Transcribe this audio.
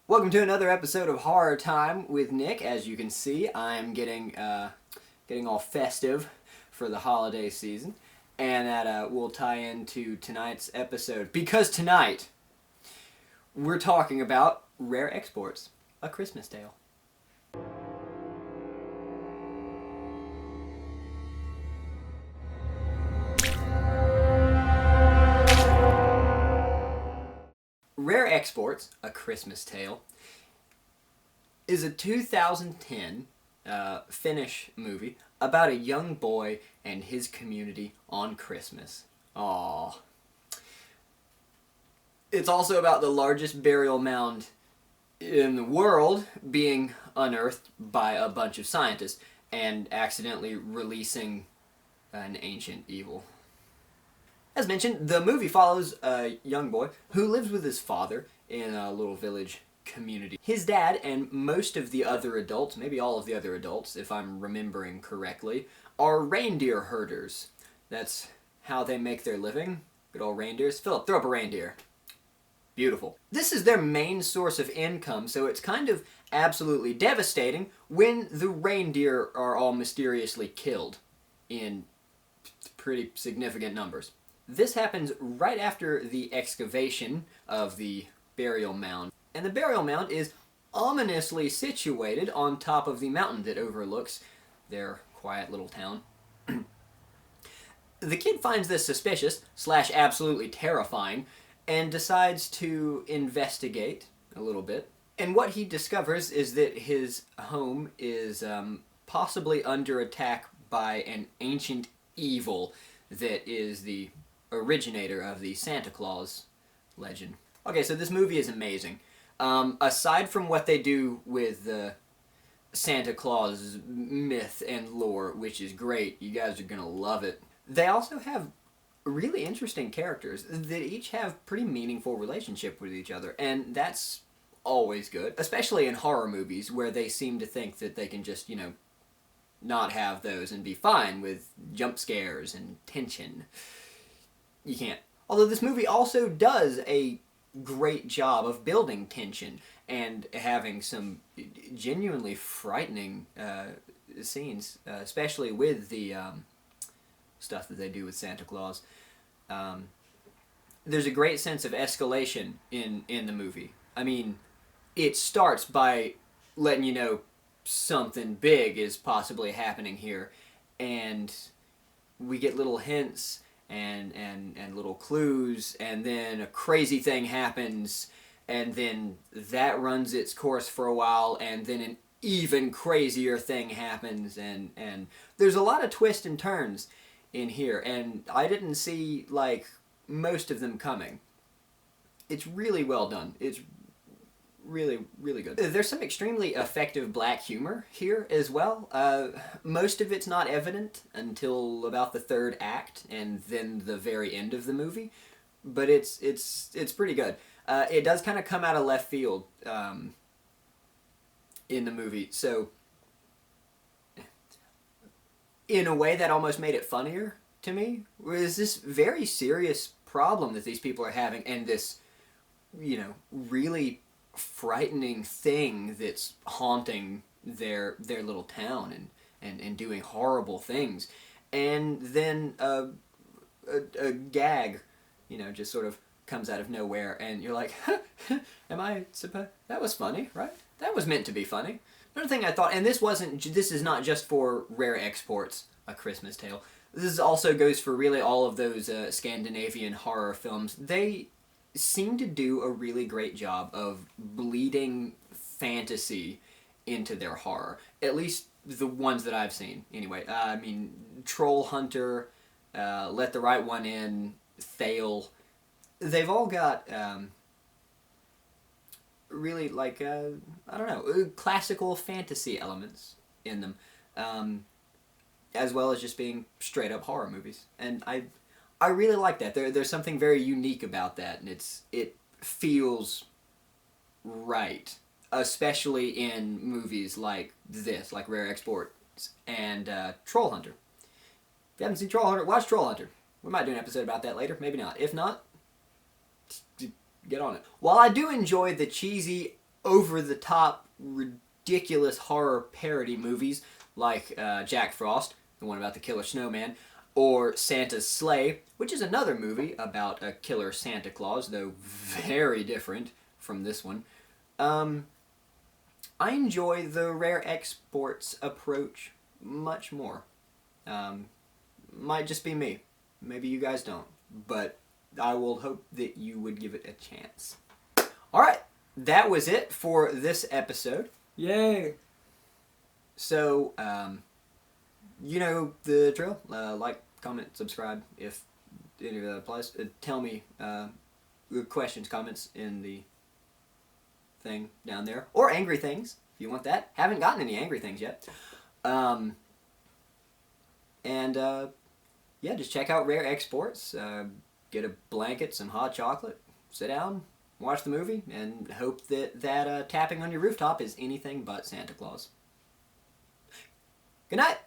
Welcome to another episode of Horror Time with Nick. As you can see, I'm getting all festive for the holiday season, and that will tie into tonight's episode because tonight we're talking about Rare Exports: A Christmas Tale. Rare Exports: A Christmas Tale is a 2010 Finnish movie about a young boy and his community on Christmas. Aww. It's also about the largest burial mound in the world being unearthed by a bunch of scientists and accidentally releasing an ancient evil. As mentioned, the movie follows a young boy who lives with his father in a little village community. His dad and most of the other adults, maybe all of the other adults, if I'm remembering correctly, are reindeer herders. That's how they make their living. Good old reindeers. Philip, throw up a reindeer. Beautiful. This is their main source of income, so it's kind of absolutely devastating when the reindeer are all mysteriously killed in pretty significant numbers. This happens right after the excavation of the burial mound. And the burial mound is ominously situated on top of the mountain that overlooks their quiet little town. The kid finds this suspicious / absolutely terrifying and decides to investigate a little bit. And what he discovers is that his home is possibly under attack by an ancient evil that is the originator of the Santa Claus legend. Okay, so this movie is amazing. Aside from what they do with the Santa Claus myth and lore, which is great, you guys are gonna love it, they also have really interesting characters that each have pretty meaningful relationship with each other, and that's always good, especially in horror movies where they seem to think that they can just, not have those and be fine with jump scares and tension. You can't. Although this movie also does a great job of building tension and having some genuinely frightening scenes, especially with the stuff that they do with Santa Claus. There's a great sense of escalation in the movie. I mean, it starts by letting you know something big is possibly happening here, and we get little hints and little clues, and then a crazy thing happens, and then that runs its course for a while, and then an even crazier thing happens, and there's a lot of twists and turns in here, and I didn't see, most of them coming. It's really well done. It's really, really good. There's some extremely effective black humor here as well. Most of it's not evident until about the third act and then the very end of the movie, but it's pretty good. It does kind of come out of left field in the movie, so in a way that almost made it funnier to me was this very serious problem that these people are having, and this, really frightening thing that's haunting their little town and doing horrible things. And then a gag, just sort of comes out of nowhere, and you're like, am I supposed... That was funny, right? That was meant to be funny. Another thing I thought, and this is not just for Rare Exports: A Christmas Tale. This also goes for really all of those Scandinavian horror films. They seem to do a really great job of bleeding fantasy into their horror. At least the ones that I've seen, anyway. Troll Hunter, Let the Right One In, Thale. They've all got really, classical fantasy elements in them, as well as just being straight-up horror movies. And I really like that. There's something very unique about that, and it feels right, especially in movies like this, like Rare Exports and Troll Hunter. If you haven't seen Troll Hunter, watch Troll Hunter. We might do an episode about that later, maybe not. If not, get on it. While I do enjoy the cheesy over-the-top, ridiculous horror parody movies like Jack Frost, the one about the killer snowman, or Santa's Sleigh, which is another movie about a killer Santa Claus, though very different from this one. I enjoy the Rare Exports approach much more. Might just be me. Maybe you guys don't. But I will hope that you would give it a chance. Alright, that was it for this episode. Yay! So, you know the drill. Like, comment, subscribe if any of that applies. Tell me questions, comments in the thing down there. Or angry things, if you want that. Haven't gotten any angry things yet. Yeah, just check out Rare Exports. Get a blanket, some hot chocolate, sit down, watch the movie, and hope that tapping on your rooftop is anything but Santa Claus. Good night!